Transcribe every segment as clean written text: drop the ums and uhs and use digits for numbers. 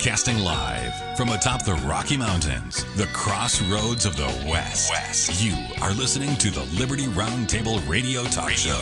Broadcasting live from atop the Rocky Mountains, the crossroads of the West. You are listening to the Liberty RoundTable Radio Talk Show.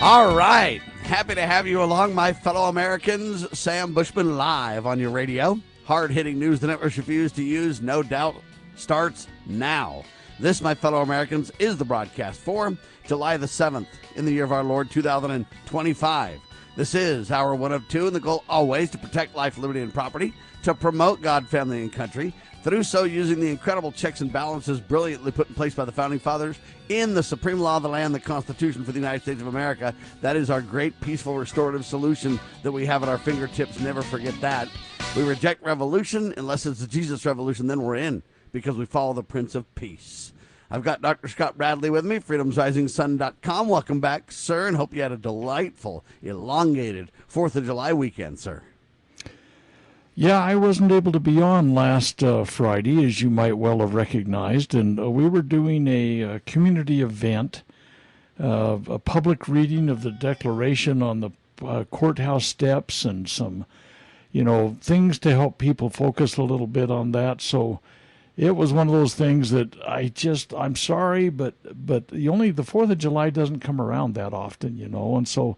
All right. Happy to have you along, my fellow Americans. Sam Bushman live on your radio. Hard-hitting news the networks refuse to use, no doubt, starts now. This, my fellow Americans, is the broadcast for July the 7th in the year of our Lord 2025. This is Hour 1 of 2, and the goal always to protect life, liberty, and property, to promote God, family, and country, through so using the incredible checks and balances brilliantly put in place by the Founding Fathers in the supreme law of the land, the Constitution for the United States of America. That is our great, peaceful, restorative solution that we have at our fingertips. Never forget that. We reject revolution unless it's the Jesus revolution, then we're in, because we follow the Prince of Peace. I've got Dr. Scott Bradley with me, freedomsrisingsun.com. Welcome back, sir, and hope you had a delightful, elongated 4th of July weekend, sir. Yeah, I wasn't able to be on last Friday, as you might well have recognized, and we were doing a community event, a public reading of the Declaration on the courthouse steps, and some, things to help people focus a little bit on that. So it was one of those things that I'm sorry, but the 4th of July doesn't come around that often, and so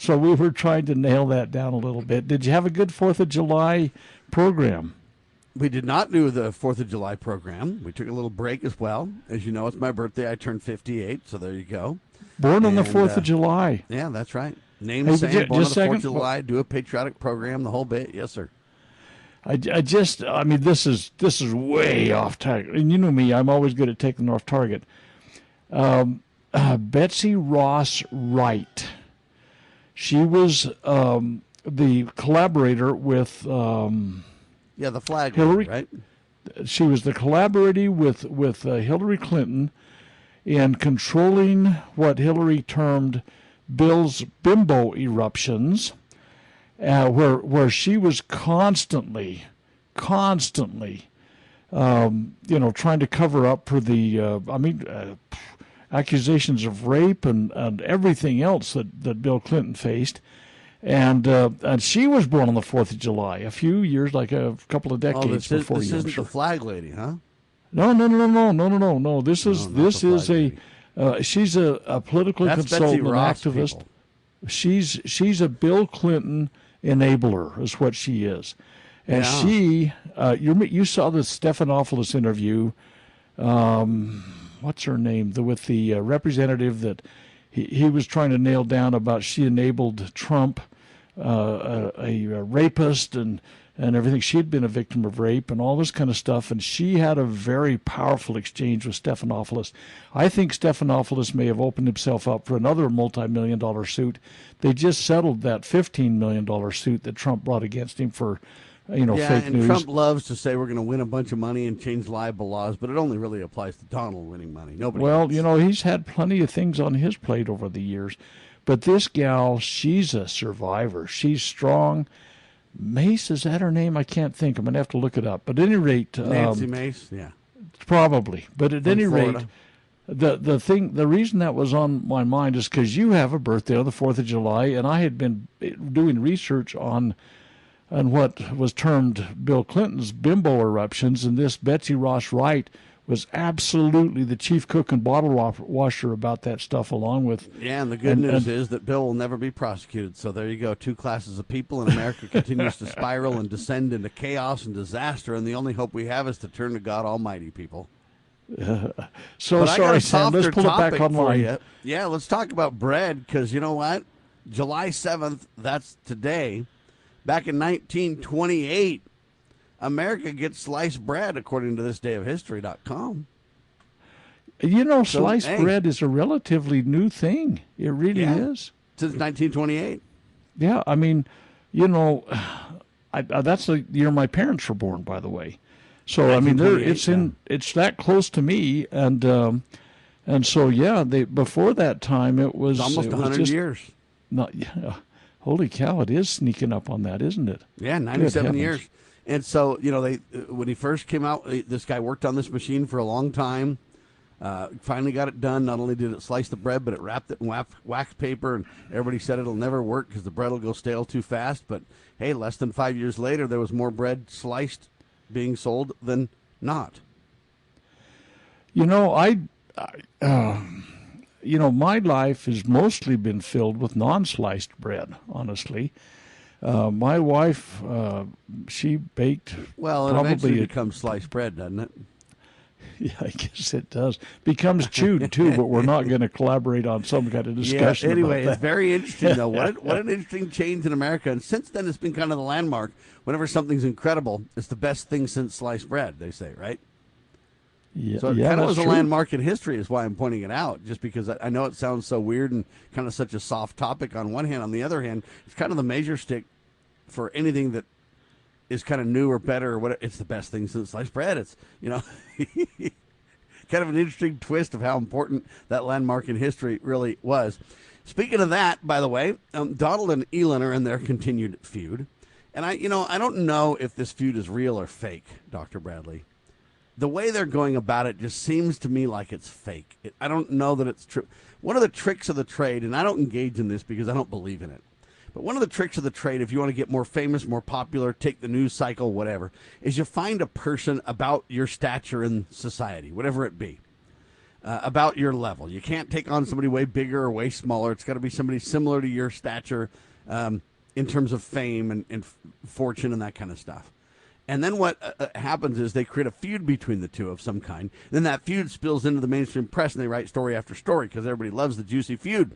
we were trying to nail that down a little bit. Did you have a good 4th of July program? We did not do the 4th of July program. We took a little break as well. As you know, it's my birthday. I turned 58, so there you go. Born on the 4th of July. Yeah, that's right. Name the same, born on the 4th of July, do a patriotic program, the whole bit. Yes, sir. This is way off target. And you know me, I'm always good at taking off target. Betsy Ross Wright. She was the collaborator with the flag Hillary, right? She was the collaborator with Hillary Clinton in controlling what Hillary termed Bill's bimbo eruptions. Where she was constantly, trying to cover up for the, accusations of rape and everything else that Bill Clinton faced, and she was born on the 4th of July, a few years, like a couple of decades before you. This isn't the flag lady, huh? No. She's a political consultant and activist. People. She's a Bill Clinton enabler is what she is. And she, you saw the Stephanopoulos interview, what's her name, with the representative that he was trying to nail down about she enabled Trump, a rapist and everything. She had been a victim of rape and all this kind of stuff, and she had a very powerful exchange with Stephanopoulos. I think Stephanopoulos may have opened himself up for another multi-million-dollar suit. They just settled that $15 million suit that Trump brought against him for, fake news. Trump loves to say we're going to win a bunch of money and change libel laws, but it only really applies to Donald winning money. Nobody else. He's had plenty of things on his plate over the years. But this gal, she's a survivor. She's strong. Mace, is that her name? I can't think. I'm going to have to look it up. But at any rate... Nancy Mace? Yeah. Probably. But at any rate, the reason that was on my mind is because you have a birthday on the 4th of July, and I had been doing research on what was termed Bill Clinton's bimbo eruptions, and this Betsy Ross Wright was absolutely the chief cook and bottle washer about that stuff, along with... Yeah, and the good news is that Bill will never be prosecuted. So there you go. Two classes of people, and America continues to spiral and descend into chaos and disaster, and the only hope we have is to turn to God Almighty, people. Sorry, Sam. Let's pull it back online. Yeah, let's talk about bread, because you know what? July 7th, that's today. Back in 1928, America gets sliced bread, according to thisdayofhistory.com. Sliced bread is a relatively new thing. It really is. Since 1928. Yeah, that's the year my parents were born, by the way. So it's that close to me, and so before that time it was almost 100 years. Holy cow! It is sneaking up on that, isn't it? Yeah, 97 years. And so, when he first came out, this guy worked on this machine for a long time. Finally got it done. Not only did it slice the bread, but it wrapped it in wax paper, and everybody said it'll never work because the bread will go stale too fast. But hey, less than 5 years later, there was more bread sliced being sold than not. You know, my life has mostly been filled with non-sliced bread, honestly. My wife, she baked. Well, it eventually becomes sliced bread, doesn't it? Yeah, I guess it does. Becomes chewed too, but we're not going to collaborate on some kind of discussion. Yeah, anyway, about that. It's very interesting though. What an interesting change in America. And since then, it's been kind of the landmark. Whenever something's incredible, it's the best thing since sliced bread. They say, right? Yeah, so it kind of was a landmark in history, is why I'm pointing it out. Just because I know it sounds so weird and kind of such a soft topic on one hand. On the other hand, it's kind of the measure stick for anything that is kind of new or better or what. It's the best thing since sliced bread. It's, kind of an interesting twist of how important that landmark in history really was. Speaking of that, by the way, Donald and Elon are in their continued feud. And I don't know if this feud is real or fake, Dr. Bradley. The way they're going about it just seems to me like it's fake. I don't know that it's true. One of the tricks of the trade, and I don't engage in this because I don't believe in it, but one of the tricks of the trade, if you want to get more famous, more popular, take the news cycle, whatever, is you find a person about your stature in society, whatever it be, about your level. You can't take on somebody way bigger or way smaller. It's got to be somebody similar to your stature in terms of fame and fortune and that kind of stuff. And then what happens is they create a feud between the two of some kind. Then that feud spills into the mainstream press, and they write story after story because everybody loves the juicy feud.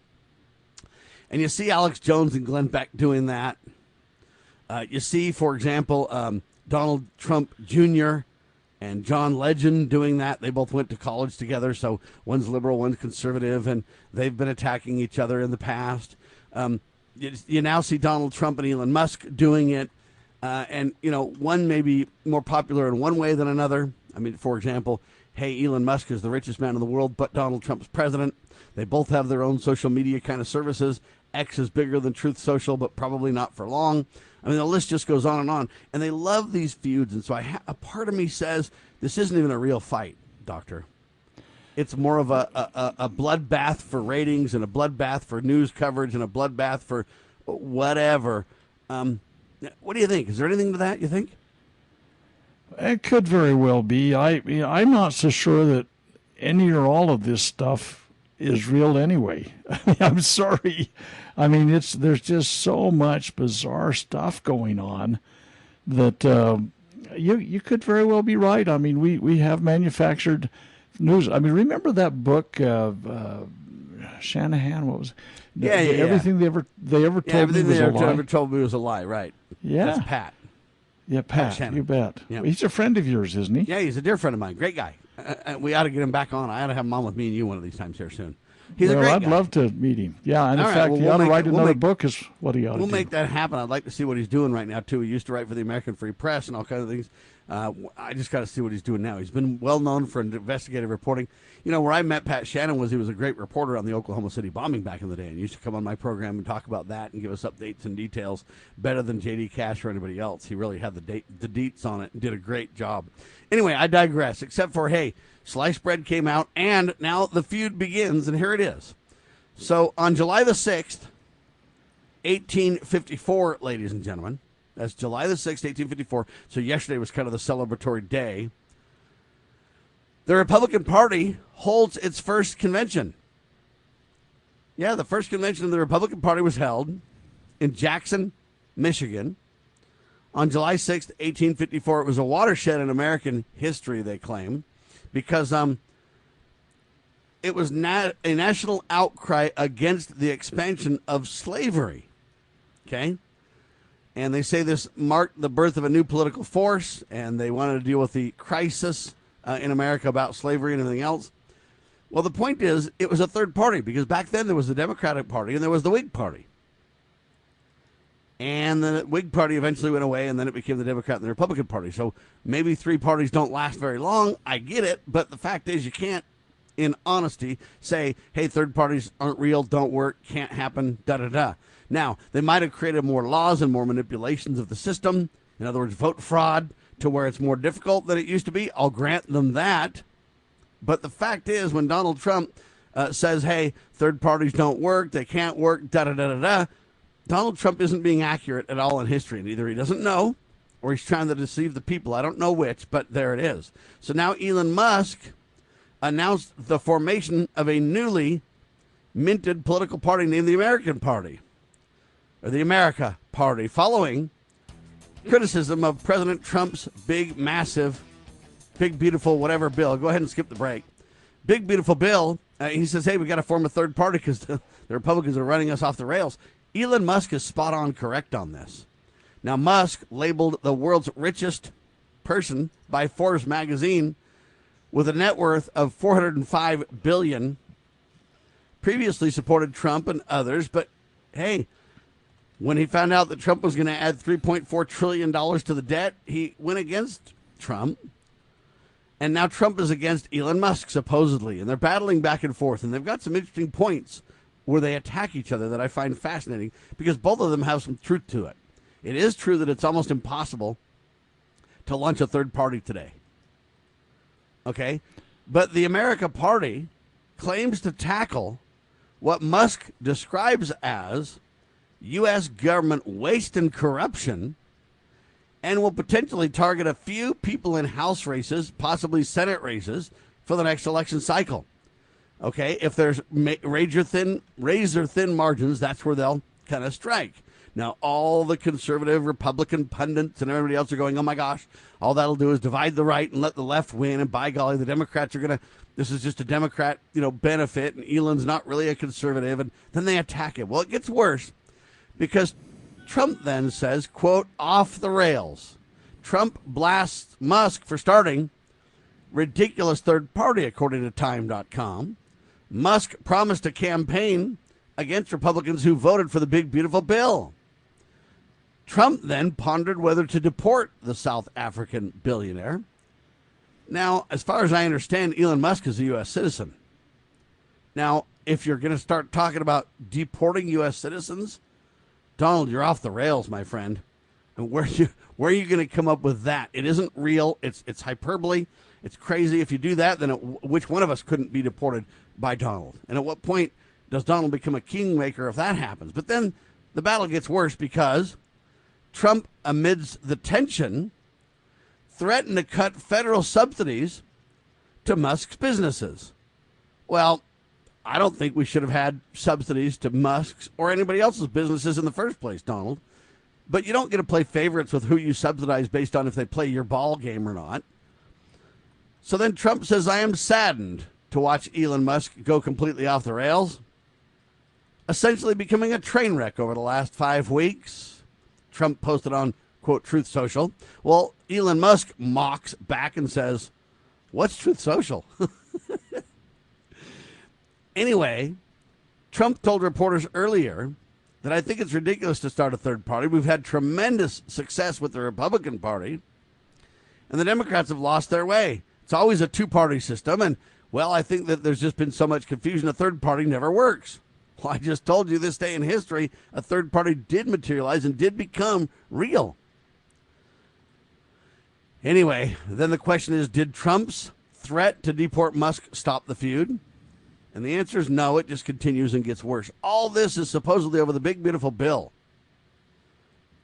And you see Alex Jones and Glenn Beck doing that. You see, for example, Donald Trump Jr. and John Legend doing that. They both went to college together, so one's liberal, one's conservative, and they've been attacking each other in the past. You now see Donald Trump and Elon Musk doing it. And, one may be more popular in one way than another. I mean, for example, hey, Elon Musk is the richest man in the world, but Donald Trump's president. They both have their own social media kind of services. X is bigger than Truth Social, but probably not for long. I mean, the list just goes on. And they love these feuds. And so a part of me says this isn't even a real fight, Doctor. It's more of a bloodbath for ratings and a bloodbath for news coverage and a bloodbath for whatever. What do you think? Is there anything to that, you think? It could very well be. I'm not so sure that any or all of this stuff is real anyway. I'm sorry. I mean, there's just so much bizarre stuff going on that you could very well be right. I mean, we have manufactured news. I mean, remember that book, Shanahan? What was it? Yeah. Everything they ever told me was a lie. Everything they ever told me was a lie, right? Yeah. That's Pat. Yeah, Pat, you bet. Yeah. He's a friend of yours, isn't he? Yeah, he's a dear friend of mine. Great guy. We ought to get him back on. I ought to have him on with me and you one of these times here soon. He's a great I'd guy. love to meet him. Yeah, and in All right, fact, well, he ought to write another book is what he ought to do. We'll make that happen. I'd like to see what he's doing right now, too. He used to write for the American Free Press and all kinds of things. I just got to see what he's doing now. He's been well known for investigative reporting. Where I met Pat Shannon he was a great reporter on the Oklahoma City bombing back in the day, and he used to come on my program and talk about that and give us updates and details better than J.D. Cash or anybody else. He really had the deets on it and did a great job. Anyway, I digress, except for, hey, sliced bread came out, and now the feud begins, and here it is. So on July the 6th, 1854, ladies and gentlemen, that's July the 6th, 1854, so yesterday was kind of the celebratory day, the Republican Party holds its first convention. Yeah, the first convention of the Republican Party was held in Jackson, Michigan, on July 6th, 1854. It was a watershed in American history, they claim, because it was a national outcry against the expansion of slavery. Okay? And they say this marked the birth of a new political force, and they wanted to deal with the crisis in America about slavery and everything else. Well, the point is, it was a third party, because back then there was the Democratic Party and there was the Whig Party. And the Whig Party eventually went away, and then it became the Democrat and the Republican Party. So maybe three parties don't last very long. I get it, but the fact is you can't, in honesty, say, hey, third parties aren't real, don't work, can't happen, da-da-da. Now, they might have created more laws and more manipulations of the system. In other words, vote fraud, to where it's more difficult than it used to be. I'll grant them that. But the fact is, when Donald Trump says, hey, third parties don't work, they can't work, da-da-da-da-da, Donald Trump isn't being accurate at all in history. And either he doesn't know or he's trying to deceive the people. I don't know which, but there it is. So now Elon Musk announced the formation of a newly minted political party named the American Party, or the America Party, following criticism of President Trump's big, massive, big, beautiful, whatever bill. Go ahead and skip the break. Big, beautiful bill. He says, hey, we got to form a third party because the Republicans are running us off the rails. Elon Musk is spot on correct on this. Now, Musk, labeled the world's richest person by Forbes magazine with a net worth of $405 billion, previously supported Trump and others. But, hey, when he found out that Trump was going to add $3.4 trillion to the debt, he went against Trump. And now Trump is against Elon Musk, supposedly. And they're battling back and forth. And they've got some interesting points where they attack each other that I find fascinating because both of them have some truth to it. It is true that it's almost impossible to launch a third party today. Okay? But the America Party claims to tackle what Musk describes as U.S. government waste and corruption and will potentially target a few people in House races, possibly Senate races, for the next election cycle. Okay? If there's razor thin margins, that's where they'll kind of strike. Now, all the conservative Republican pundits and everybody else are going, oh, my gosh, all that'll do is divide the right and let the left win. And by golly, the Democrats are going to, this is just a Democrat, benefit. And Elon's not really a conservative. And then they attack it. Well, it gets worse because Trump then says, quote, off the rails. Trump blasts Musk for starting ridiculous third party, according to Time.com. Musk promised a campaign against Republicans who voted for the big, beautiful bill. Trump then pondered whether to deport the South African billionaire. Now, as far as I understand, Elon Musk is a U.S. citizen. Now, if you're going to start talking about deporting U.S. citizens, Donald, you're off the rails, my friend. And where are you going to come up with that? It isn't real. It's hyperbole. It's crazy. If you do that, then which one of us couldn't be deported by Donald? And at what point does Donald become a kingmaker if that happens? But then the battle gets worse because Trump, amidst the tension, threatened to cut federal subsidies to Musk's businesses. Well, I don't think we should have had subsidies to Musk's or anybody else's businesses in the first place, Donald. But you don't get to play favorites with who you subsidize based on if they play your ball game or not. So then Trump says, I am saddened to watch Elon Musk go completely off the rails, essentially becoming a train wreck over the last 5 weeks. Trump posted on, quote, Truth Social. Well, Elon Musk mocks back and says, what's Truth Social? Anyway, Trump told reporters earlier that I think it's ridiculous to start a third party. We've had tremendous success with the Republican Party, and the Democrats have lost their way. It's always a two-party system, and, well, I think that there's just been so much confusion, a third party never works. Well, I just told you this day in history, a third party did materialize and did become real. Anyway, then the question is, did Trump's threat to deport Musk stop the feud? And the answer is no, it just continues and gets worse. All this is supposedly over the big, beautiful bill.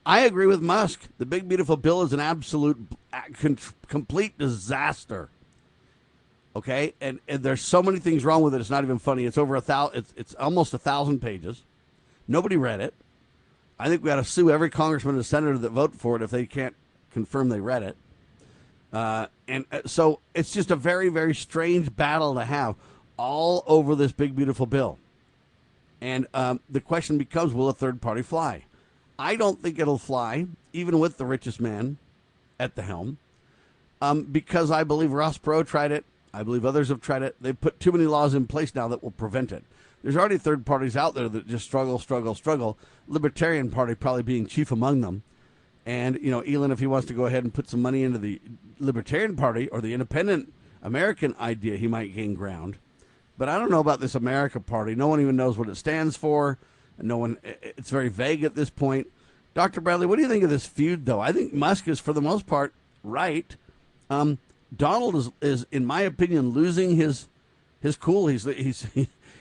I agree with Musk. The big, beautiful bill is an absolute, complete disaster. Okay, and there's so many things wrong with it. It's not even funny. It's over 1,000. It's almost 1,000 pages. Nobody read it. I think we got to sue every congressman and senator that vote for it if they can't confirm they read it. So it's just a very, very strange battle to have all over this big, beautiful bill. And the question becomes, will a third party fly? I don't think it'll fly, even with the richest man at the helm, because I believe Ross Perot tried it. I believe others have tried it. They've put too many laws in place now that will prevent it. There's already third parties out there that just struggle. Libertarian Party probably being chief among them. And, Elon, if he wants to go ahead and put some money into the Libertarian Party or the independent American idea, he might gain ground. But I don't know about this America Party. No one even knows what it stands for. It's very vague at this point. Dr. Bradley, what do you think of this feud, though? I think Musk is, for the most part, right. Donald is in my opinion, losing his cool. He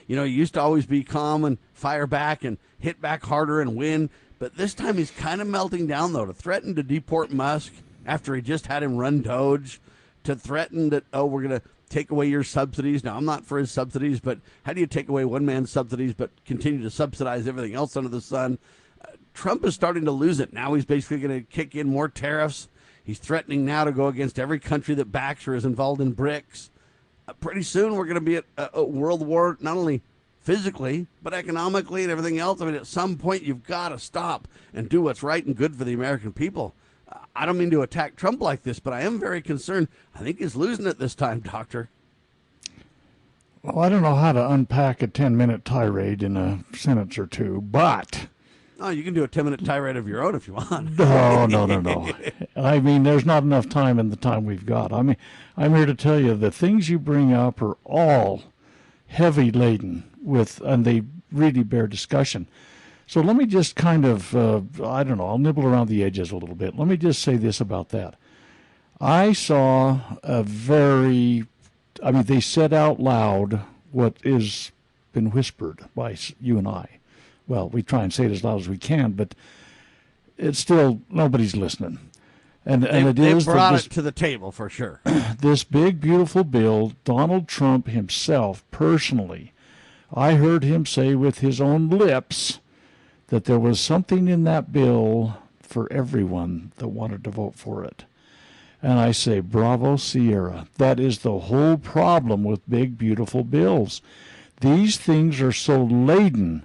used to always be calm and fire back and hit back harder and win. But this time he's kind of melting down, though, to threaten to deport Musk after he just had him run Doge, to threaten that, we're going to take away your subsidies. Now, I'm not for his subsidies, but how do you take away one man's subsidies but continue to subsidize everything else under the sun? Trump is starting to lose it. Now he's basically going to kick in more tariffs. He's threatening now to go against every country that backs or is involved in BRICS. Pretty soon we're going to be at a world war, not only physically, but economically and everything else. I mean, at some point you've got to stop and do what's right and good for the American people. I don't mean to attack Trump like this, but I am very concerned. I think he's losing it this time, Doctor. Well, I don't know how to unpack a 10-minute tirade in a sentence or two, but... Oh, you can do a 10-minute tirade of your own if you want. No. I mean, there's not enough time in the time we've got. I mean, I'm here to tell you the things you bring up are all heavy laden with, and they really bear discussion. So let me just kind of, I'll nibble around the edges a little bit. Let me just say this about that. I saw they said out loud what is been whispered by you and I. Well, we try and say it as loud as we can, but it's still, nobody's listening. They brought it to the table for sure. This big, beautiful bill, Donald Trump himself, personally, I heard him say with his own lips that there was something in that bill for everyone that wanted to vote for it. And I say, bravo, Sierra. That is the whole problem with big, beautiful bills. These things are so laden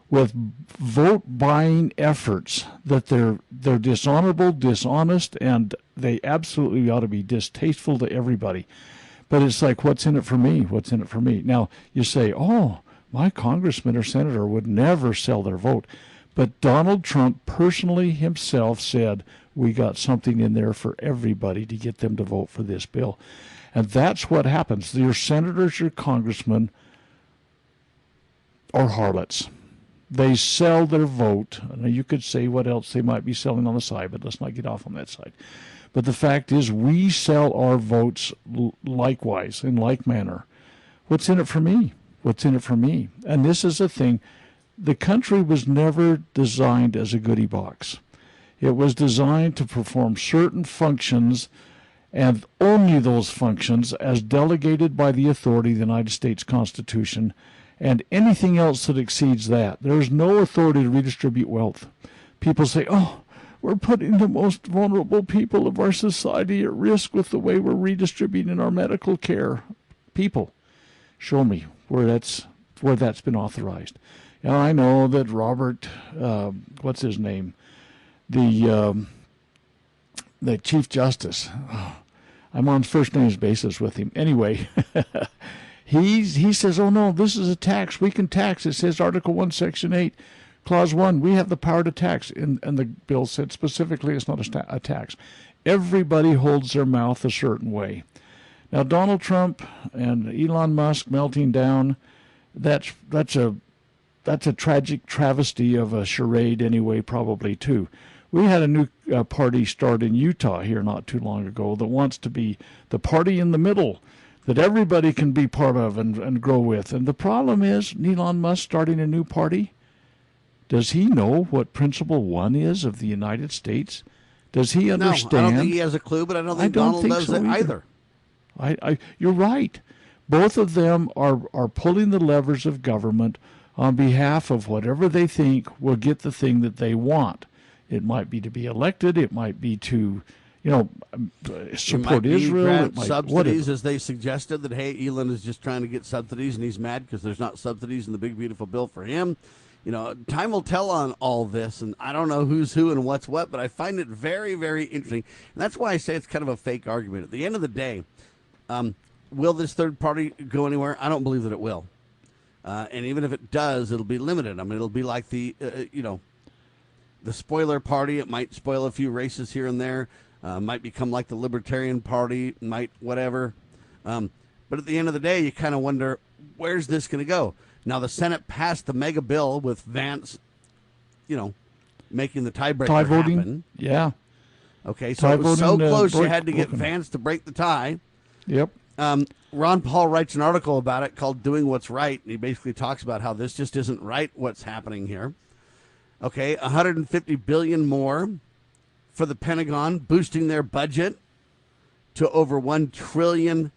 with vote-buying efforts that they're dishonorable, dishonest, and they absolutely ought to be distasteful to everybody. But it's like, what's in it for me? What's in it for me? Now, you say, my congressman or senator would never sell their vote. But Donald Trump personally himself said, we got something in there for everybody to get them to vote for this bill. And that's what happens. Your senators, your congressmen are harlots. They sell their vote. Now, you could say what else they might be selling on the side, but let's not get off on that side. But the fact is, we sell our votes likewise, in like manner. What's in it for me? What's in it for me? And this is the thing. The country was never designed as a goodie box. It was designed to perform certain functions, and only those functions as delegated by the authority of the United States Constitution, and anything else that exceeds that. There's no authority to redistribute wealth. People say, we're putting the most vulnerable people of our society at risk with the way we're redistributing our medical care. People, show me where that's been authorized. Now, I know that Robert, what's his name? The Chief Justice. I'm on first names basis with him. Anyway, he says, no, this is a tax. We can tax. It says Article 1, Section 8, Clause 1, we have the power to tax. And the bill said specifically it's not a tax. Everybody holds their mouth a certain way. Now, Donald Trump and Elon Musk melting down, that's a tragic travesty of a charade anyway, probably, too. We had a new party start in Utah here not too long ago that wants to be the party in the middle that everybody can be part of and grow with. And the problem is, Elon Musk starting a new party, does he know what Principle 1 is of the United States? Does he understand? No, I don't think he has a clue, but I don't think Donald does it either. You're right. Both of them are pulling the levers of government on behalf of whatever they think will get the thing that they want. It might be to be elected. It might be to, support Israel. It might subsidies, as they suggested, that, hey, Elon is just trying to get subsidies and he's mad because there's not subsidies in the big, beautiful bill for him. Time will tell on all this, and I don't know who's who and what's what, but I find it very, very interesting. And that's why I say it's kind of a fake argument. At the end of the day, will this third party go anywhere? I don't believe that it will. And even if it does, it'll be limited. I mean, it'll be like the spoiler party. It might spoil a few races here and there. Might become like the Libertarian Party, might whatever. But at the end of the day, you kind of wonder, where's this going to go? Now, the Senate passed the mega bill with Vance, making the tiebreaker tie voting happen. Yeah. Okay, so it was so close you had to get Vance to break the tie. Yep. Ron Paul writes an article about it called Doing What's Right, and he basically talks about how this just isn't right what's happening here. Okay, $150 billion more for the Pentagon, boosting their budget to over $1 trillion.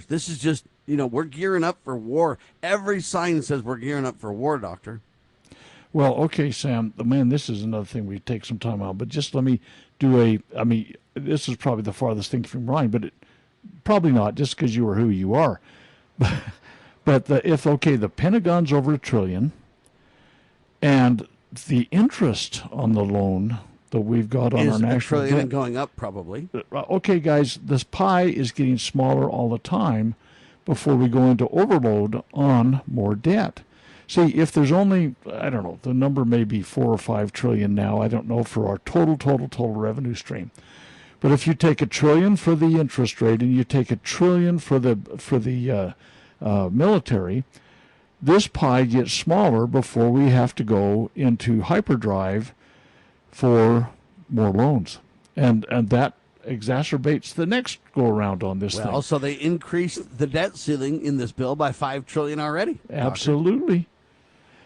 This is just, we're gearing up for war. Every sign says we're gearing up for war, Doctor. Well, okay, Sam, man, this is another thing we take some time on, but just let me do this is probably the farthest thing from mine, but probably not, just because you are who you are. But the Pentagon's over $1 trillion, and the interest on the loan that we've got on our national debt and going up probably. Okay, guys, this pie is getting smaller all the time before we go into overload on more debt. See, if there's only, I don't know, the number may be 4 or 5 trillion now, I don't know, for our total revenue stream. But if you take $1 trillion for the interest rate and you take $1 trillion for the military, this pie gets smaller before we have to go into hyperdrive for more loans. And that exacerbates the next go around on this thing. So they increased the debt ceiling in this bill by $5 trillion already. Absolutely.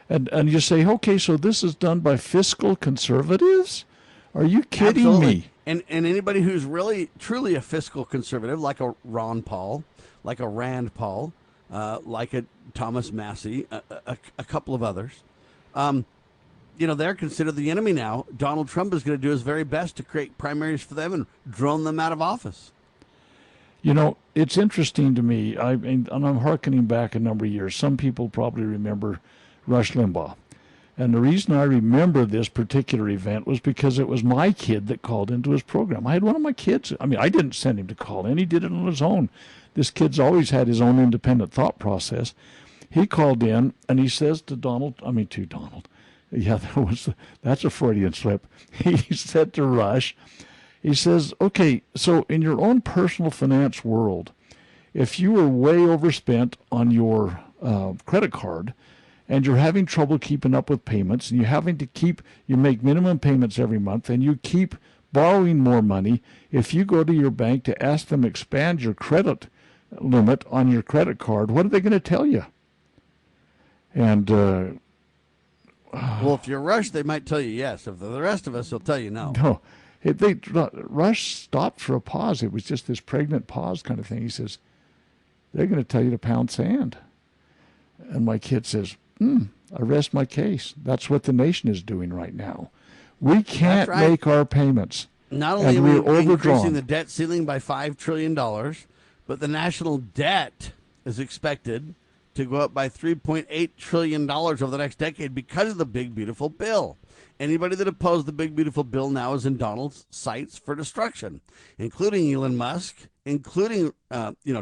And you say, okay, so this is done by fiscal conservatives? Are you kidding Absolutely. me? And anybody who's really, truly a fiscal conservative, like a Ron Paul, like a Rand Paul, like a Thomas Massey, a couple of others, they're considered the enemy now. Donald Trump is going to do his very best to create primaries for them and drone them out of office. It's interesting to me, and I'm hearkening back a number of years. Some people probably remember Rush Limbaugh. And the reason I remember this particular event was because it was my kid that called into his program. I had one of my kids. I didn't send him to call in. He did it on his own. This kid's always had his own independent thought process. He called in, and he says to Donald. Yeah, that's a Freudian slip. He said to Rush, he says, okay, so in your own personal finance world, if you were way overspent on your credit card and you're having trouble keeping up with payments and you make minimum payments every month and you keep borrowing more money, if you go to your bank to ask them to expand your credit limit on your credit card, what are they going to tell you? And well, if you're Rush, they might tell you yes. If they're the rest of us, they'll tell you no. No. Rush stopped for a pause. It was just this pregnant pause kind of thing. He says, they're going to tell you to pound sand. And my kid says, I rest my case. That's what the nation is doing right now. We can't make our payments. Not only are we increasing the debt ceiling by $5 trillion, but the national debt is expected to go up by $3.8 trillion over the next decade because of the big, beautiful bill. Anybody that opposed the big, beautiful bill now is in Donald's sights for destruction, including Elon Musk, including,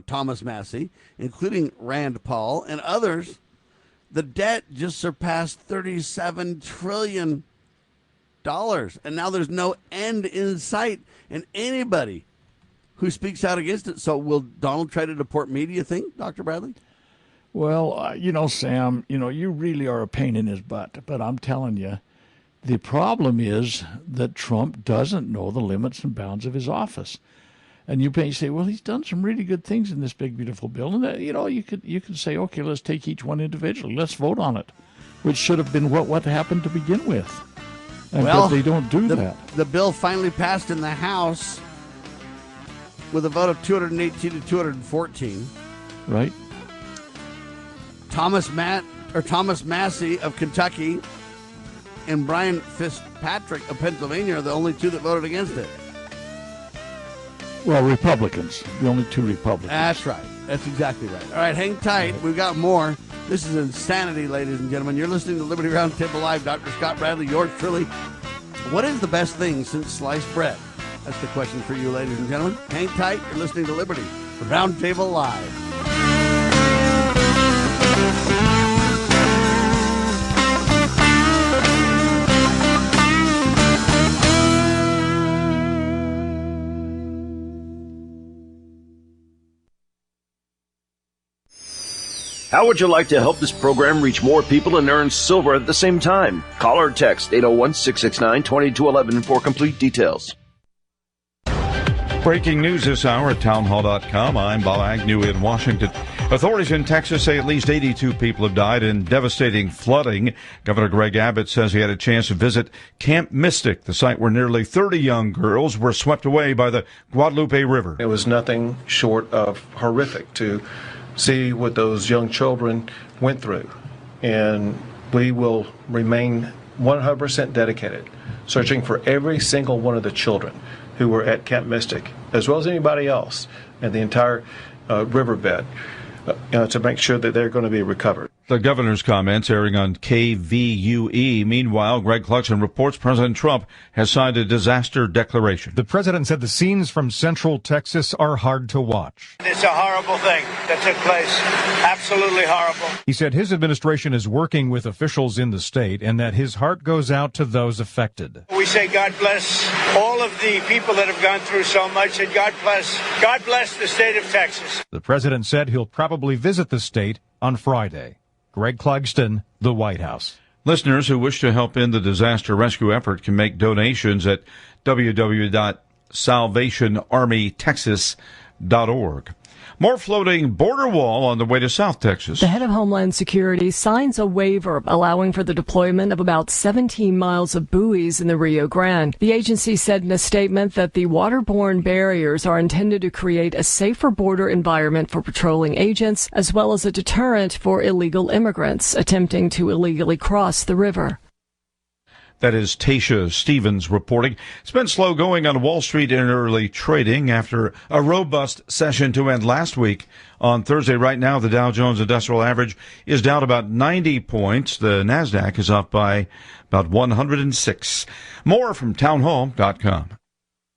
Thomas Massey, including Rand Paul and others. The debt just surpassed $37 trillion. And now there's no end in sight. And anybody who speaks out against it. So will Donald try to deport me, do you think, Dr. Bradley? Well, Sam, you really are a pain in his butt. But I'm telling you, the problem is that Trump doesn't know the limits and bounds of his office. And you may say, well, he's done some really good things in this big, beautiful bill. And, you could say, okay, let's take each one individually. Let's vote on it, which should have been what happened to begin with. But they don't do that. The bill finally passed in the House with a vote of 218 to 214. Right. Thomas Massey of Kentucky and Brian Fitzpatrick of Pennsylvania are the only two that voted against it. Well, Republicans. The only two Republicans. That's right. That's exactly right. All right, hang tight. We've got more. This is insanity, ladies and gentlemen. You're listening to Liberty Roundtable Live. Dr. Scott Bradley, yours truly. What is the best thing since sliced bread? That's the question for you, ladies and gentlemen. Hang tight. You're listening to Liberty Roundtable Live. How would you like to help this program reach more people and earn silver at the same time? Call or text 801-669-2211 for complete details. Breaking news this hour at townhall.com. I'm Bob Agnew in Washington. Authorities in Texas say at least 82 people have died in devastating flooding. Governor Greg Abbott says he had a chance to visit Camp Mystic, the site where nearly 30 young girls were swept away by the Guadalupe River. It was nothing short of horrific to see what those young children went through. And we will remain 100% dedicated, searching for every single one of the children who were at Camp Mystic, as well as anybody else in the entire riverbed, to make sure that they're going to be recovered. The governor's comments airing on KVUE. Meanwhile, Greg Clugston reports President Trump has signed a disaster declaration. The president said the scenes from Central Texas are hard to watch. It's a horrible thing that took place. Absolutely horrible. He said his administration is working with officials in the state and that his heart goes out to those affected. We say God bless all of the people that have gone through so much, and God bless the state of Texas. The president said he'll probably visit the state on Friday. Greg Clugston, the White House. Listeners who wish to help in the disaster rescue effort can make donations at www.salvationarmytexas.org. More floating border wall on the way to South Texas. The head of Homeland Security signs a waiver allowing for the deployment of about 17 miles of buoys in the Rio Grande. The agency said in a statement that the waterborne barriers are intended to create a safer border environment for patrolling agents, as well as a deterrent for illegal immigrants attempting to illegally cross the river. That is Tasha Stevens reporting. It's been slow going on Wall Street in early trading after a robust session to end last week. On Thursday, right now, the Dow Jones Industrial Average is down about 90 points. The NASDAQ is up by about 106. More from townhall.com.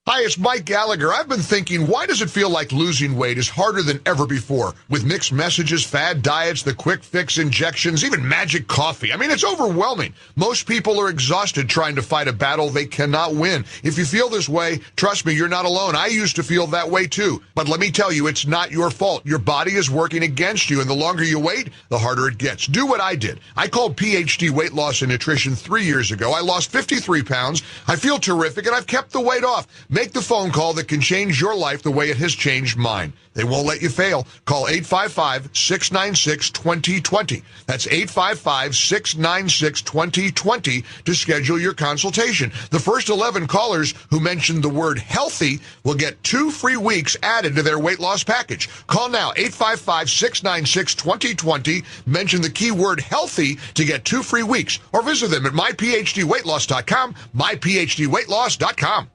Hi, it's Mike Gallagher. I've been thinking, why does it feel like losing weight is harder than ever before? With mixed messages, fad diets, the quick fix injections, even magic coffee. I mean, it's overwhelming. Most people are exhausted trying to fight a battle they cannot win. If you feel this way, trust me, you're not alone. I used to feel that way too. But let me tell you, it's not your fault. Your body is working against you, and the longer you wait, the harder it gets. Do what I did. I called PhD Weight Loss and Nutrition 3 years ago. I lost 53 pounds. I feel terrific, and I've kept the weight off. Make the phone call that can change your life the way it has changed mine. They won't let you fail. Call 855-696-2020. That's 855-696-2020 to schedule your consultation. The first 11 callers who mention the word healthy will get 2 free weeks added to their weight loss package. Call now, 855-696-2020. Mention the keyword healthy to get 2 free weeks, or visit them at myphdweightloss.com, myphdweightloss.com.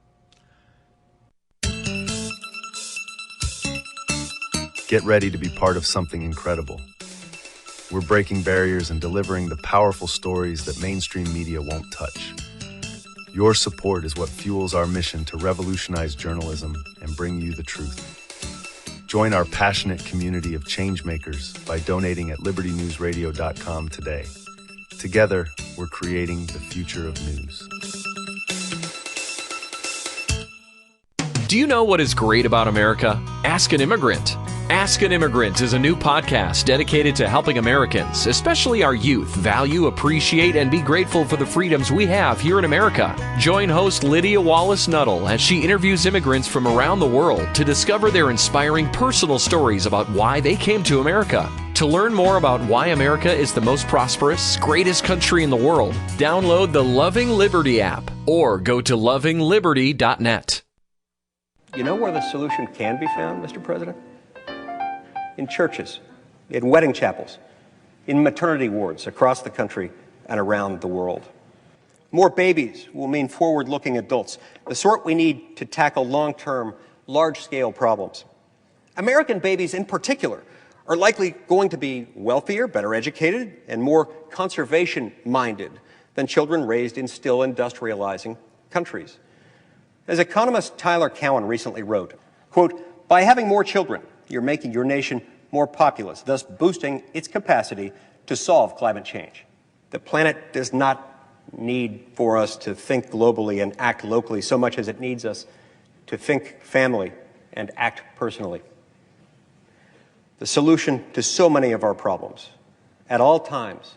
Get ready to be part of something incredible. We're breaking barriers and delivering the powerful stories that mainstream media won't touch. Your support is what fuels our mission to revolutionize journalism and bring you the truth. Join our passionate community of changemakers by donating at libertynewsradio.com today. Together, we're creating the future of news. Do you know what is great about America? Ask an Immigrant. Ask an Immigrant is a new podcast dedicated to helping Americans, especially our youth, value, appreciate, and be grateful for the freedoms we have here in America. Join host Lydia Wallace-Nuttall as she interviews immigrants from around the world to discover their inspiring personal stories about why they came to America. To learn more about why America is the most prosperous, greatest country in the world, download the Loving Liberty app or go to lovingliberty.net. You know where the solution can be found, Mr. President? In churches, in wedding chapels, in maternity wards across the country and around the world. More babies will mean forward-looking adults, the sort we need to tackle long-term, large-scale problems. American babies in particular are likely going to be wealthier, better educated, and more conservation-minded than children raised in still industrializing countries. As economist Tyler Cowen recently wrote, quote, "By having more children, you're making your nation more populous, thus boosting its capacity to solve climate change. The planet does not need for us to think globally and act locally so much as it needs us to think family and act personally. The solution to so many of our problems, at all times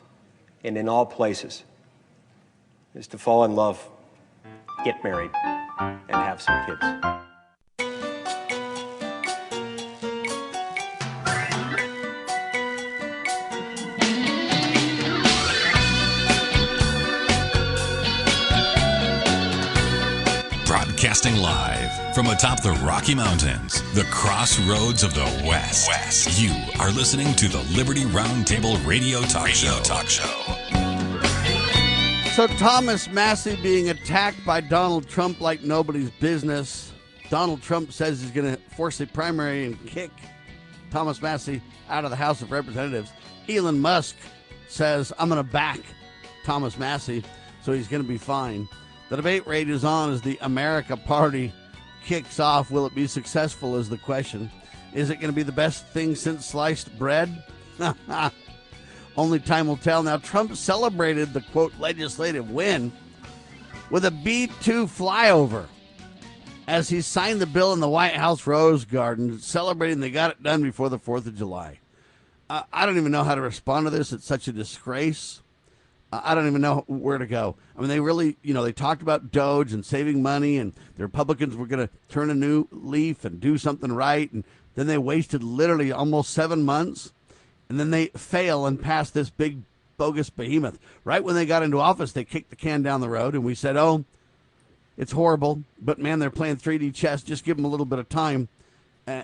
and in all places, is to fall in love, get married, and have some kids." Broadcasting live from atop the Rocky Mountains, the crossroads of the West. You are listening to the Liberty Roundtable Radio Talk Show. So Thomas Massey being attacked by Donald Trump like nobody's business. Donald Trump says he's going to force a primary and kick Thomas Massey out of the House of Representatives. Elon Musk says, I'm going to back Thomas Massey, so he's going to be fine. The debate rages on as the America Party kicks off. Will it be successful is the question. Is it going to be the best thing since sliced bread? Only time will tell. Now, Trump celebrated the, quote, legislative win with a B-2 flyover as he signed the bill in the White House Rose Garden, celebrating they got it done before the 4th of July. I don't even know how to respond to this. It's such a disgrace. I don't even know where to go. I mean, they really, they talked about DOJ and saving money, and the Republicans were going to turn a new leaf and do something right. And then they wasted literally almost 7 months. And then they fail and pass this big bogus behemoth. Right when they got into office, they kicked the can down the road. And we said, oh, it's horrible. But, man, they're playing 3D chess. Just give them a little bit of time.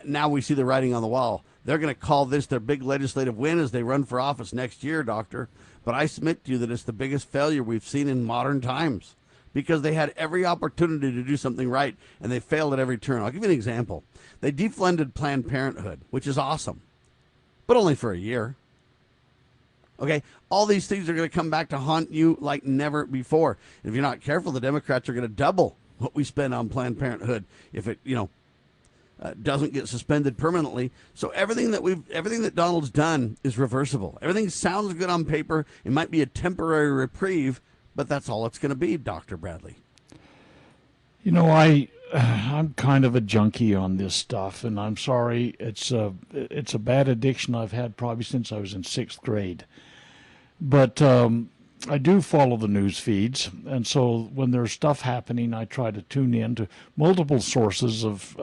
Now we see the writing on the wall. They're going to call this their big legislative win as they run for office next year, Doctor. But I submit to you that it's the biggest failure we've seen in modern times because they had every opportunity to do something right, and they failed at every turn. I'll give you an example. They defunded Planned Parenthood, which is awesome, but only for a year. Okay, all these things are going to come back to haunt you like never before. If you're not careful, the Democrats are going to double what we spend on Planned Parenthood if it, doesn't get suspended permanently. So everything that Donald's done is reversible. Everything sounds good on paper. It might be a temporary reprieve, but that's all it's going to be, Dr. Bradley. I'm kind of a junkie on this stuff, and I'm sorry. It's a bad addiction I've had probably since I was in 6th grade. But I do follow the news feeds, and so when there's stuff happening, I try to tune in to multiple sources of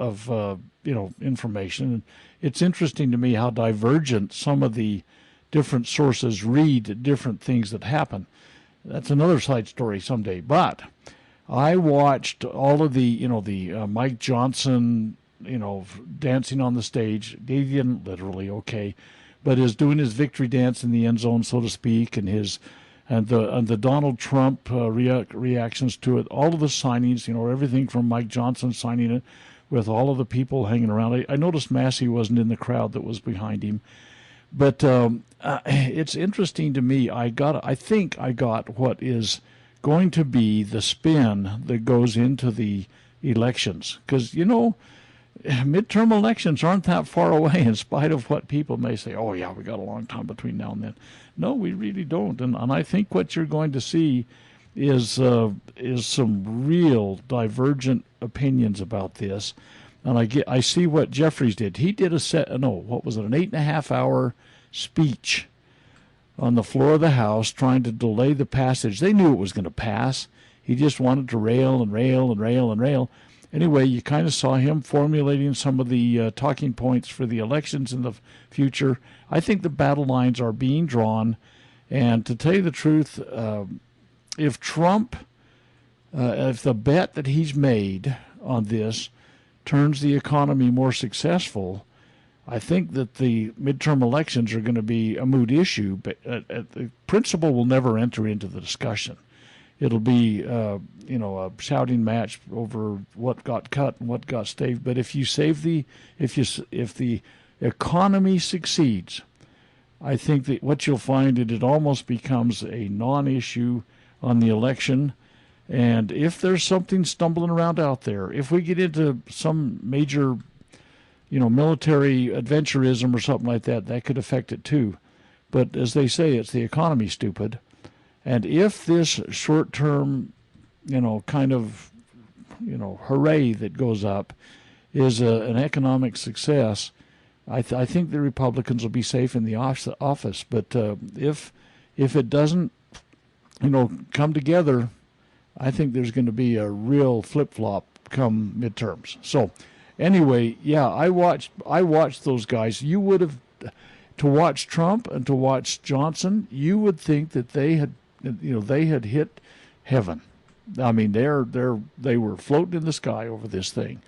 information. And it's interesting to me how divergent some of the different sources read different things that happen. That's another side story someday. But I watched all of the Mike Johnson, dancing on the stage. He didn't literally, okay, but is doing his victory dance in the end zone, so to speak, and the Donald Trump reactions to it, all of the signings, everything from Mike Johnson signing it with all of the people hanging around. I noticed Massey wasn't in the crowd that was behind him. But it's interesting to me. I think I got what is going to be the spin that goes into the elections. Because, midterm elections aren't that far away in spite of what people may say. Oh, yeah, we got a long time between now and then. No, we really don't. And I think what you're going to see is some real divergent opinions about this. And I see what Jeffries did. He did an 8.5 hour speech on the floor of the House trying to delay the passage. They knew it was going to pass. He just wanted to rail and rail and rail and rail. Anyway, you kind of saw him formulating some of the talking points for the elections in the future. I think the battle lines are being drawn. And to tell you the truth, if Trump, if the bet that he's made on this turns the economy more successful, I think that the midterm elections are going to be a moot issue. But the principle will never enter into the discussion. It'll be, a shouting match over what got cut and what got saved. But if the economy succeeds, I think that what you'll find is it almost becomes a non-issue on the election. And if there's something stumbling around out there, if we get into some major, military adventurism or something like that, that could affect it too. But as they say, it's the economy, stupid. And if this short-term, hooray that goes up is an economic success, I think the Republicans will be safe in the office. But if it doesn't, come together, I think there's going to be a real flip-flop come midterms. So anyway, yeah, I watched those guys. You would have, to watch Trump and to watch Johnson, you would think that they had hit heaven. I mean, they were floating in the sky over this thing.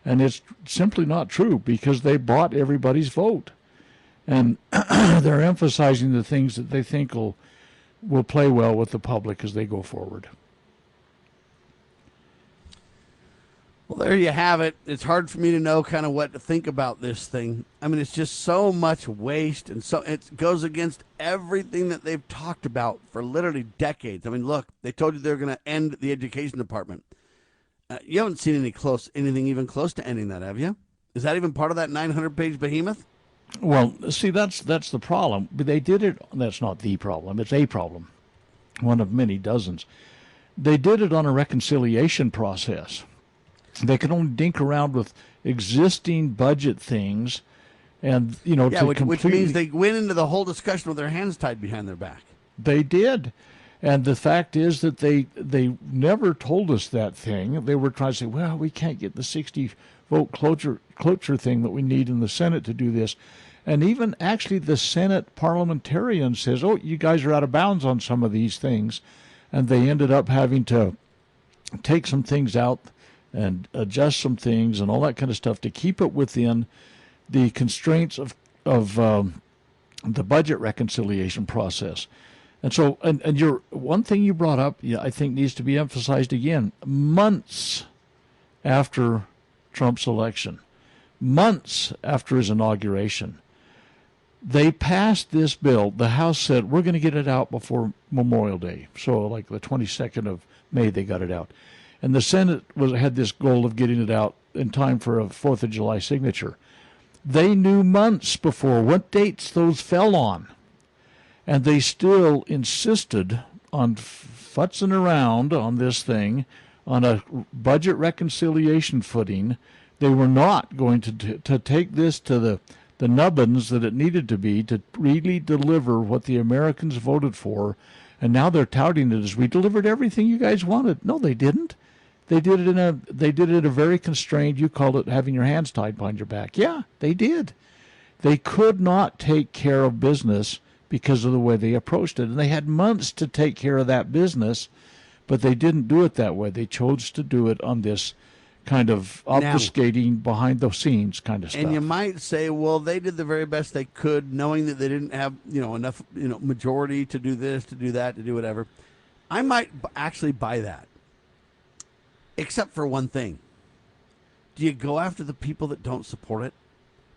And it's simply not true because they bought everybody's vote. And they're emphasizing the things that they think will play well with the public as they go forward. Well, there you have it. It's hard for me to know kind of what to think about this thing. I mean, it's just so much waste, and so it goes against everything that they've talked about for literally decades. I mean, look, they told you they're going to end the education department. You haven't seen anything even close to ending that, have you? Is that even part of that 900-page behemoth? Well, see, that's the problem. But they did it. That's not the problem. It's a problem, one of many dozens. They did it on a reconciliation process. They can only dink around with existing budget things, and which means they went into the whole discussion with their hands tied behind their back. They did. And the fact is that they never told us that thing. They were trying to say, well, we can't get the 60-vote cloture thing that we need in the Senate to do this. And even actually the Senate parliamentarian says, oh, you guys are out of bounds on some of these things. And they ended up having to take some things out and adjust some things and all that kind of stuff to keep it within the constraints of the budget reconciliation process. And so, and your one thing you brought up, I think needs to be emphasized again. Months after Trump's election, months after his inauguration, they passed this bill. The House said, we're going to get it out before Memorial Day. So like the 22nd of May, they got it out. And the Senate had this goal of getting it out in time for a 4th of July signature. They knew months before what dates those fell on. And they still insisted on futzing around on this thing on a budget reconciliation footing. They were not going to take this to the nubbins that it needed to be to really deliver what the Americans voted for. And now they're touting it as we delivered everything you guys wanted. No, they didn't. They did it in a very constrained, you called it having your hands tied behind your back. Yeah, they did. They could not take care of business because of the way they approached it. And they had months to take care of that business, but they didn't do it that way. They chose to do it on this kind of obfuscating behind the scenes kind of stuff. And you might say, well, they did the very best they could, knowing that they didn't have, enough, majority to do this, to do that, to do whatever. I might actually buy that, except for one thing. Do you go after the people that don't support it?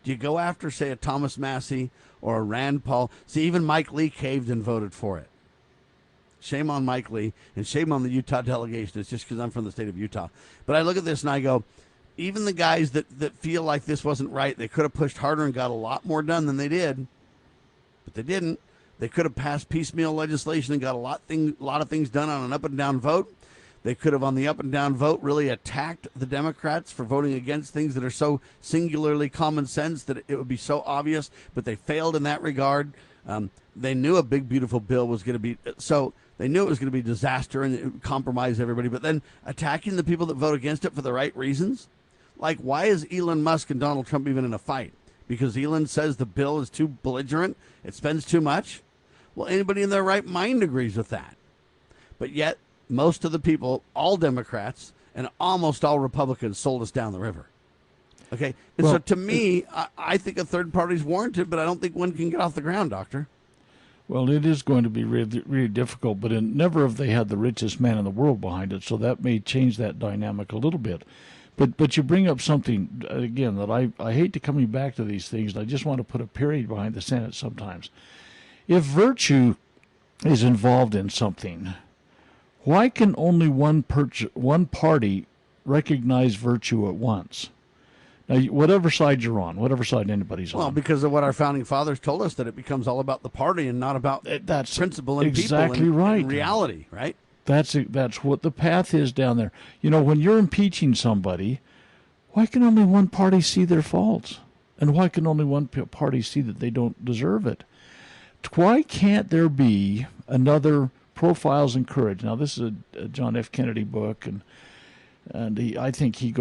Do you go after, say, a Thomas Massey or a Rand Paul? See, even Mike Lee caved and voted for it. Shame on Mike Lee, and shame on the Utah delegation. It's just because I'm from the state of Utah. But I look at this and I go, even the guys that feel like this wasn't right, they could have pushed harder and got a lot more done than they did, but they didn't. They could have passed piecemeal legislation and got a lot of things done on an up and down vote. They could have, on the up and down vote, really attacked the Democrats for voting against things that are so singularly common sense that it would be so obvious, but they failed in that regard. They knew a big, beautiful bill was going to be, so they knew it was going to be a disaster and it would compromise everybody, but then attacking the people that vote against it for the right reasons? Like, why is Elon Musk and Donald Trump even in a fight? Because Elon says the bill is too belligerent? It spends too much? Well, anybody in their right mind agrees with that. But yet, most of the people, all Democrats and almost all Republicans, sold us down the river. Okay? And so to me, I think a third party is warranted, but I don't think one can get off the ground, Doctor. Well, it is going to be really, really difficult, but never have they had the richest man in the world behind it, so that may change that dynamic a little bit. But you bring up something, again, that I hate to coming back to these things, and I just want to put a period behind the Senate sometimes. If virtue is involved in something, why can only one party recognize virtue at once? Now, whatever side you're on, whatever side anybody's on. Well, because of what our founding fathers told us, that it becomes all about the party and not about that's principle and exactly people and, right. and reality, right? That's what the path is down there. When you're impeaching somebody, why can only one party see their faults? And why can only one party see that they don't deserve it? Why can't there be another Profiles in Courage? Now, this is a John F. Kennedy book, and I think he had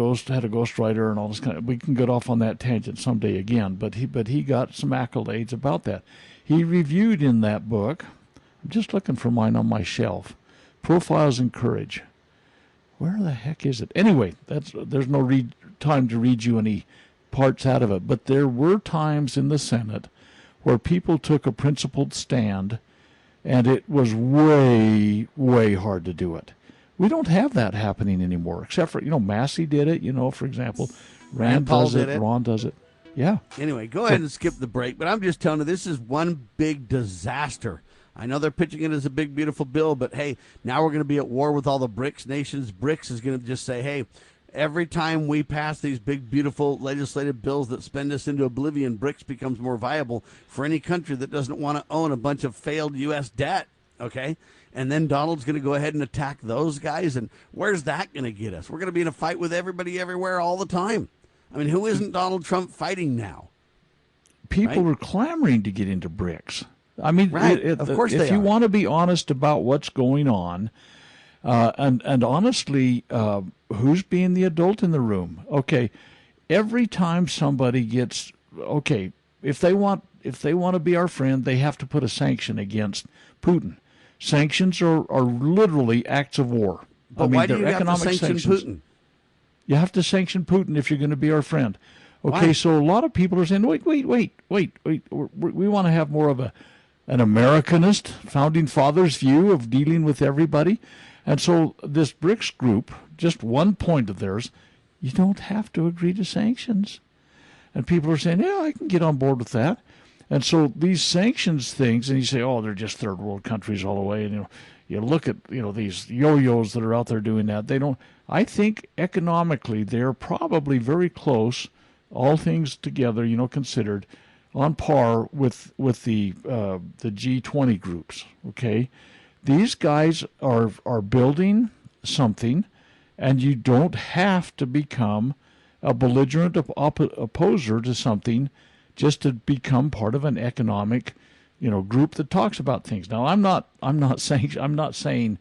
a ghostwriter and all this kind of. We can get off on that tangent someday again, but he got some accolades about that. He reviewed in that book. I'm just looking for mine on my shelf. Profiles in Courage. Where the heck is it? Anyway, there's no time to read you any parts out of it. But there were times in the Senate where people took a principled stand, and it was way, way hard to do it. We don't have that happening anymore, except for, Massey did it, for example. Rand does it, Ron does it. Yeah. Anyway, go ahead and skip the break, but I'm just telling you, this is one big disaster. I know they're pitching it as a big, beautiful bill, but hey, now we're going to be at war with all the BRICS nations. BRICS is going to just say, hey, every time we pass these big, beautiful legislative bills that spend us into oblivion, BRICS becomes more viable for any country that doesn't want to own a bunch of failed U.S. debt, okay? And then Donald's going to go ahead and attack those guys, and where's that going to get us? We're going to be in a fight with everybody everywhere all the time. I mean, who isn't Donald Trump fighting now? People are clamoring to get into BRICS. I mean, right. Of course if you want to be honest about what's going on, and honestly, who's being the adult in the room? Okay, every time somebody gets if they want to be our friend, they have to put a sanction against Putin. Sanctions are literally acts of war. But why do you have to sanction Putin? You have to sanction Putin if you're going to be our friend. Okay, Why? So a lot of people are saying, wait. We want to have more of an Americanist, founding fathers view of dealing with everybody. And so this BRICS group, just one point of theirs, you don't have to agree to sanctions. And people are saying, yeah, I can get on board with that. And so these sanctions things, and you say, oh, they're just third world countries all the way. And you look at these yo-yos that are out there doing that. They don't. I think economically they're probably very close, all things together, considered, on par with the G20 groups. Okay, these guys are building something, and you don't have to become a belligerent opposer to something just to become part of an economic group that talks about things. Now, I'm not saying,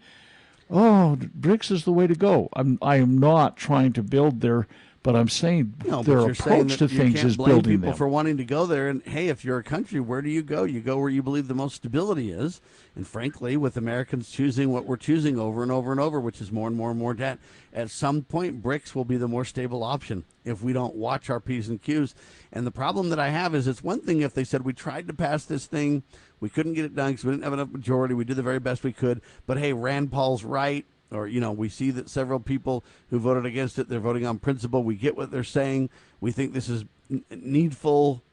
oh, BRICS is the way to go. I am not trying to build their, but I'm saying their approach to things is building them. You can't blame people for wanting to go there. And hey, if you're a country, where do you go? You go where you believe the most stability is. And frankly, with Americans choosing what we're choosing over and over and over, which is more and more and more debt, at some point, BRICS will be the more stable option if we don't watch our P's and Q's. And the problem that I have is, it's one thing if they said we tried to pass this thing, we couldn't get it done because we didn't have enough majority. We did the very best we could. But hey, Rand Paul's right. Or, we see that several people who voted against it, they're voting on principle. We get what they're saying. We think this is needful,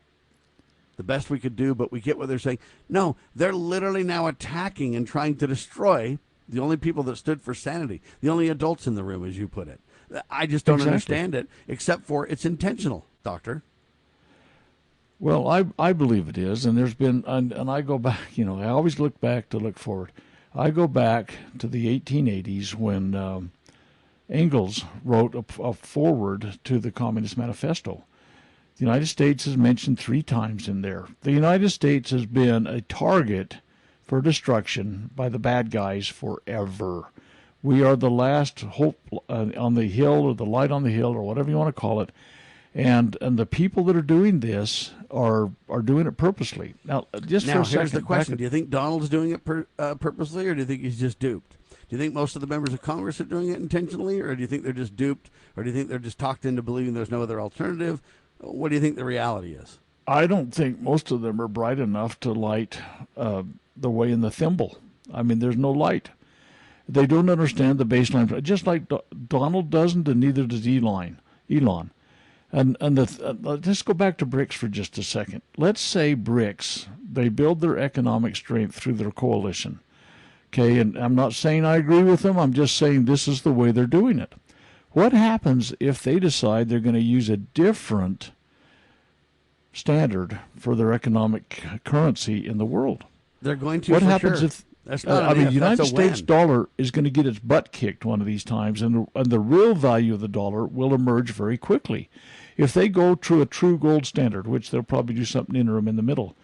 the best we could do, but we get what they're saying. No, they're literally now attacking and trying to destroy the only people that stood for sanity, the only adults in the room, as you put it. I just don't understand it, except for it's intentional, Doctor. Well, I believe it is, and there's been, and I go back, I always look back to look forward. I go back to the 1880s when Engels wrote a foreword to the Communist Manifesto. The United States is mentioned 3 times in there. The United States has been a target for destruction by the bad guys forever. We are the last hope on the hill, or the light on the hill, or whatever you want to call it. And the people that are doing this are doing it purposely. Now, for a second, here's the question: do you think Donald's doing it purposely, or do you think he's just duped? Do you think most of the members of Congress are doing it intentionally, or do you think they're just duped, or do you think they're just talked into believing there's no other alternative? What do you think the reality is? I don't think most of them are bright enough to light the way in the thimble. I mean, there's no light. They don't understand the baseline, just like Donald doesn't, and neither does Elon. And let's go back to BRICS for just a second. Let's say BRICS, they build their economic strength through their coalition. Okay, and I'm not saying I agree with them. I'm just saying this is the way they're doing it. What happens if they decide they're going to use a different standard for their economic currency in the world? They're going to. What happens if? That's not the United States dollar is going to get its butt kicked one of these times, and the real value of the dollar will emerge very quickly. If they go to a true gold standard, which they'll probably do something interim in the middle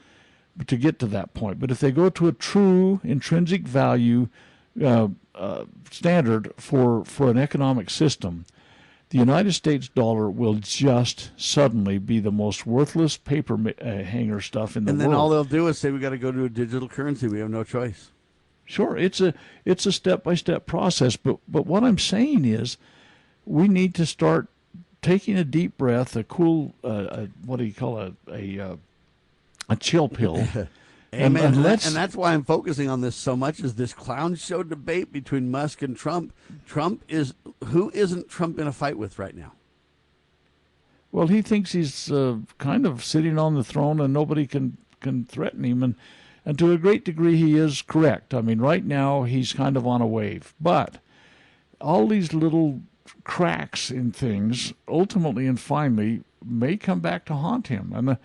to get to that point, but if they go to a true intrinsic value standard for an economic system, the United States dollar will just suddenly be the most worthless paper hanger stuff in the world. And then all they'll do is say we got to go to a digital currency. We have no choice. Sure, it's a step-by-step process, but what I'm saying is we need to start taking a deep breath, a cool, what do you call it, a chill pill. Amen. And that's why I'm focusing on this so much, is this clown show debate between Musk and Trump. Who isn't Trump in a fight with right now? Well, he thinks he's kind of sitting on the throne and nobody can threaten him. And to a great degree, he is correct. I mean, right now, he's kind of on a wave. But all these little cracks in things, ultimately and finally, may come back to haunt him.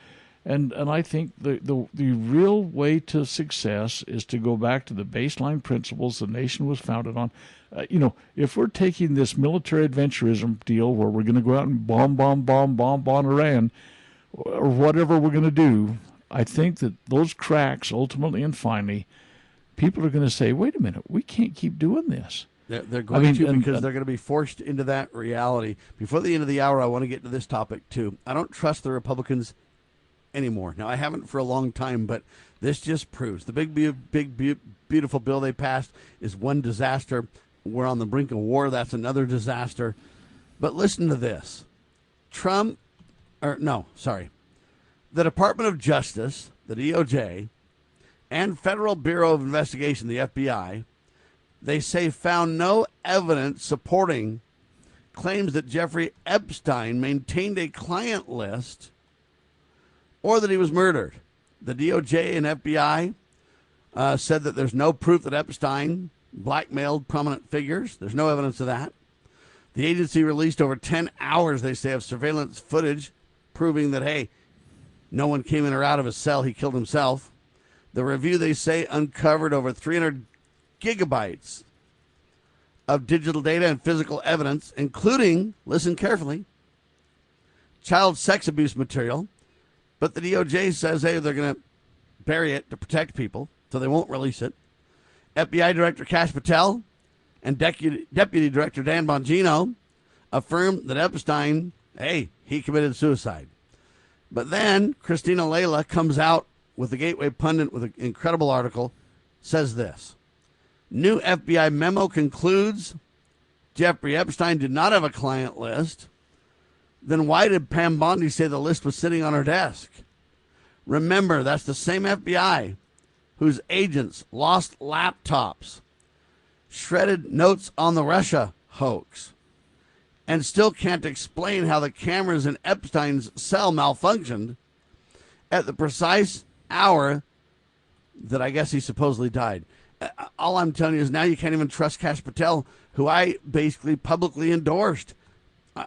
And I think the real way to success is to go back to the baseline principles the nation was founded on. If we're taking this military adventurism deal where we're going to go out and bomb Iran, or whatever we're going to do, I think that those cracks, ultimately and finally, people are going to say, wait a minute, we can't keep doing this. They're going to, because they're going to be forced into that reality. Before the end of the hour, I want to get to this topic, too. I don't trust the Republicans anymore. Now, I haven't for a long time, but this just proves the big, beautiful bill they passed is one disaster. We're on the brink of war. That's another disaster. But listen to this. The Department of Justice, the DOJ, and Federal Bureau of Investigation, the FBI, they say found no evidence supporting claims that Jeffrey Epstein maintained a client list or that he was murdered. The DOJ and FBI said that there's no proof that Epstein blackmailed prominent figures. There's no evidence of that. The agency released over 10 hours, they say, of surveillance footage proving that, hey, no one came in or out of his cell. He killed himself. The review, they say, uncovered over 300 gigabytes of digital data and physical evidence, including, listen carefully, child sex abuse material. But the DOJ says, hey, they're going to bury it to protect people, so they won't release it. FBI Director Kash Patel and Deputy Director Dan Bongino affirmed that Epstein, hey, he committed suicide. But then Christina Layla comes out with the Gateway Pundit with an incredible article, says this. New FBI memo concludes Jeffrey Epstein did not have a client list. Then why did Pam Bondi say the list was sitting on her desk? Remember, that's the same FBI whose agents lost laptops, shredded notes on the Russia hoax, and still can't explain how the cameras in Epstein's cell malfunctioned at the precise hour that I guess he supposedly died. All I'm telling you is now you can't even trust Kash Patel, who I basically publicly endorsed.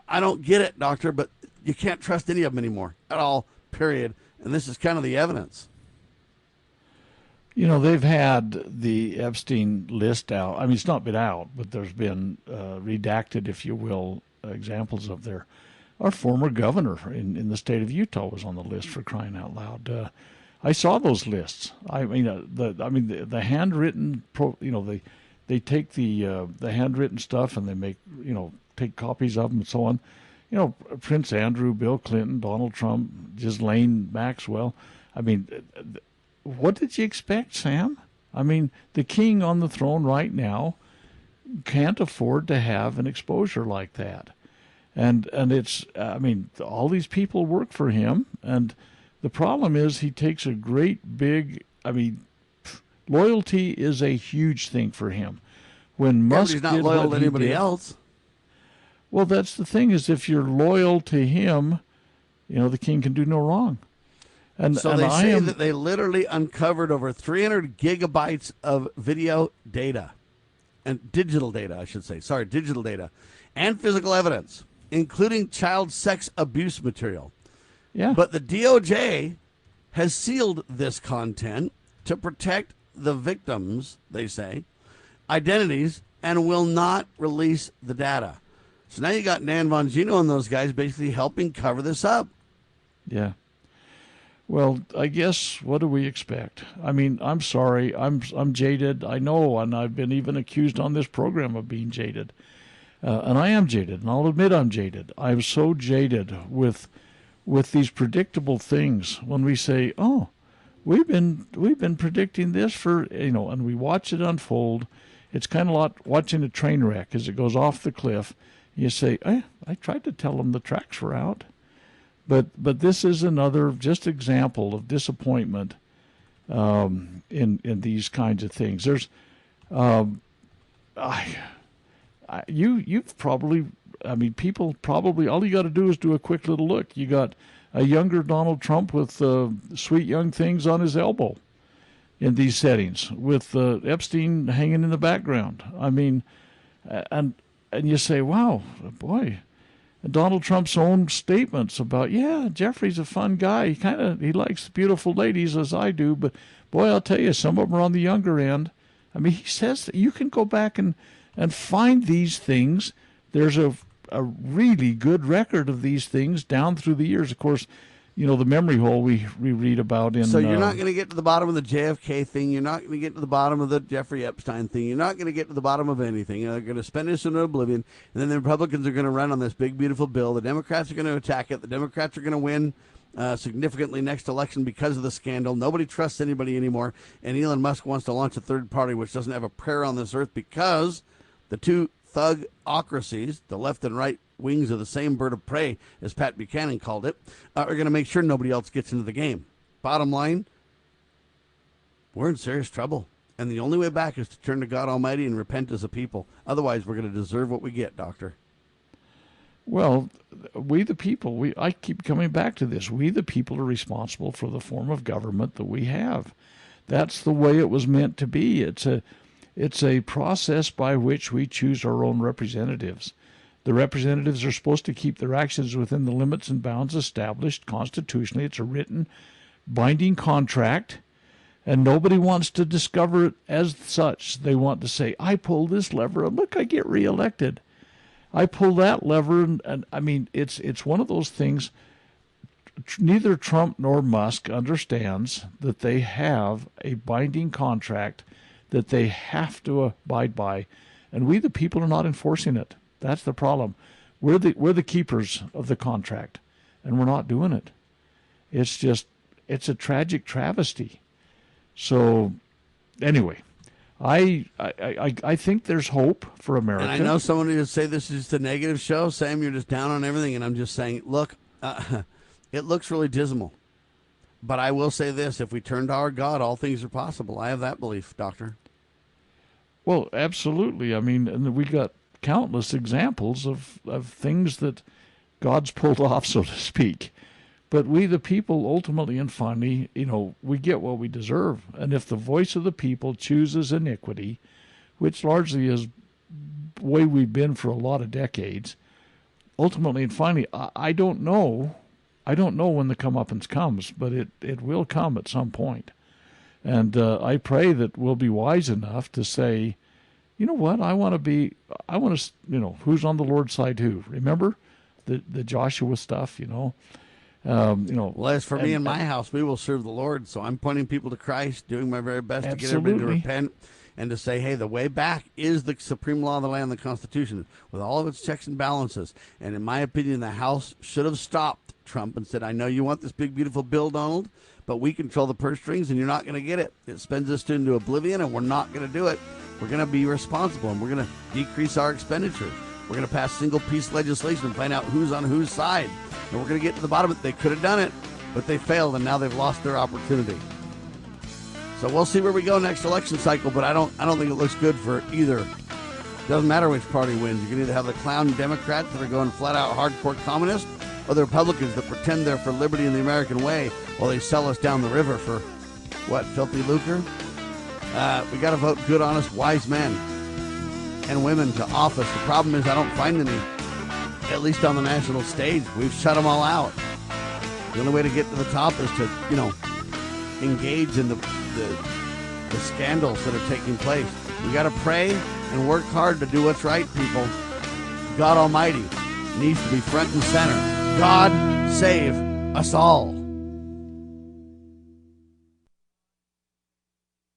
I don't get it, doctor, but you can't trust any of them anymore at all, period. And this is kind of the evidence. You know, they've had the Epstein list out. I mean, it's not been out, but there's been redacted, if you will, examples of our former governor in the state of Utah was on the list, for crying out loud. I saw those lists. I mean, the handwritten, they take the handwritten stuff and they make, take copies of them and so on. Prince Andrew, Bill Clinton, Donald Trump, Ghislaine Maxwell. I mean, what did you expect, Sam? I mean, the king on the throne right now can't afford to have an exposure like that. And it's, all these people work for him. And the problem is he takes a great big, loyalty is a huge thing for him. When Musk he's not loyal to anybody else. Well, that's the thing, is if you're loyal to him, the king can do no wrong. And so they say that they literally uncovered over 300 gigabytes of video data and digital data, digital data and physical evidence, including child sex abuse material. Yeah. But the DOJ has sealed this content to protect the victims, they say, identities, and will not release the data. So now you got Dan Bongino and those guys basically helping cover this up. Yeah. Well, I guess, what do we expect? I mean, I'm sorry. I'm jaded. I know, and I've been even accused on this program of being jaded. And I am jaded, and I'll admit I'm jaded. I'm so jaded with these predictable things when we say, we've been predicting this for, and we watch it unfold. It's kind of like watching a train wreck as it goes off the cliff. You say, I tried to tell them the tracks were out. But this is another just example of disappointment in these kinds of things. There's, you've probably, people probably, all you got to do is do a quick little look. You got a younger Donald Trump with sweet young things on his elbow in these settings, with Epstein hanging in the background. And you say, wow, boy. Donald Trump's own statements about, Jeffrey's a fun guy. He likes beautiful ladies as I do, but boy, I'll tell you, some of them are on the younger end. He says that you can go back and find these things. There's a really good record of these things down through the years. Of course, the memory hole we read about in... So you're not going to get to the bottom of the JFK thing. You're not going to get to the bottom of the Jeffrey Epstein thing. You're not going to get to the bottom of anything. They're going to spend this into oblivion, and then the Republicans are going to run on this big, beautiful bill. The Democrats are going to attack it. The Democrats are going to win significantly next election because of the scandal. Nobody trusts anybody anymore, and Elon Musk wants to launch a third party which doesn't have a prayer on this earth because the two thugocracies, the left and right wings of the same bird of prey, as Pat Buchanan called it, are going to make sure nobody else gets into the game. Bottom line, we're in serious trouble. And the only way back is to turn to God Almighty and repent as a people. Otherwise, we're going to deserve what we get, Doctor. Well, we the people, I keep coming back to this. We the people are responsible for the form of government that we have. That's the way it was meant to be. It's a process by which we choose our own representatives. The representatives are supposed to keep their actions within the limits and bounds established constitutionally. It's a written, binding contract, and nobody wants to discover it as such. They want to say, I pull this lever, and look, I get reelected. I pull that lever, and it's one of those things. Neither Trump nor Musk understands that they have a binding contract that they have to abide by, and we the people are not enforcing it. That's the problem. We're the keepers of the contract, and we're not doing it. It's a tragic travesty. So, anyway, I think there's hope for America. And I know someone would say this is just a negative show. Sam, you're just down on everything, and I'm just saying, look, it looks really dismal. But I will say this, if we turn to our God, all things are possible. I have that belief, Doctor. Well, absolutely. And we got countless examples of things that God's pulled off, so to speak. But we, the people, ultimately and finally, we get what we deserve. And if the voice of the people chooses iniquity, which largely is the way we've been for a lot of decades, ultimately and finally, I don't know when the comeuppance comes, but it will come at some point. And I pray that we'll be wise enough to say, you know what, who's on the Lord's side who? Remember the Joshua stuff, Well, as for me and my house, we will serve the Lord. So I'm pointing people to Christ, doing my very best to get everybody to repent and to say, hey, the way back is the supreme law of the land, the Constitution, with all of its checks and balances. And in my opinion, the House should have stopped Trump and said, I know you want this big, beautiful bill, Donald, but we control the purse strings and you're not going to get it. It spends us into oblivion and we're not going to do it. We're going to be responsible and we're going to decrease our expenditures. We're going to pass single-piece legislation and find out who's on whose side. And we're going to get to the bottom of it. They could have done it, but they failed, and now they've lost their opportunity. So we'll see where we go next election cycle, but I don't think it looks good for either. Doesn't matter which party wins. You can either have the clown Democrats that are going flat-out hardcore communist, or the Republicans that pretend they're for liberty and the American way while they sell us down the river for, filthy lucre? We got to vote good, honest, wise men and women to office. The problem is I don't find any, at least on the national stage. We've shut them all out. The only way to get to the top is to, engage in the scandals that are taking place. We got to pray and work hard to do what's right, people. God Almighty needs to be front and center. God save us all.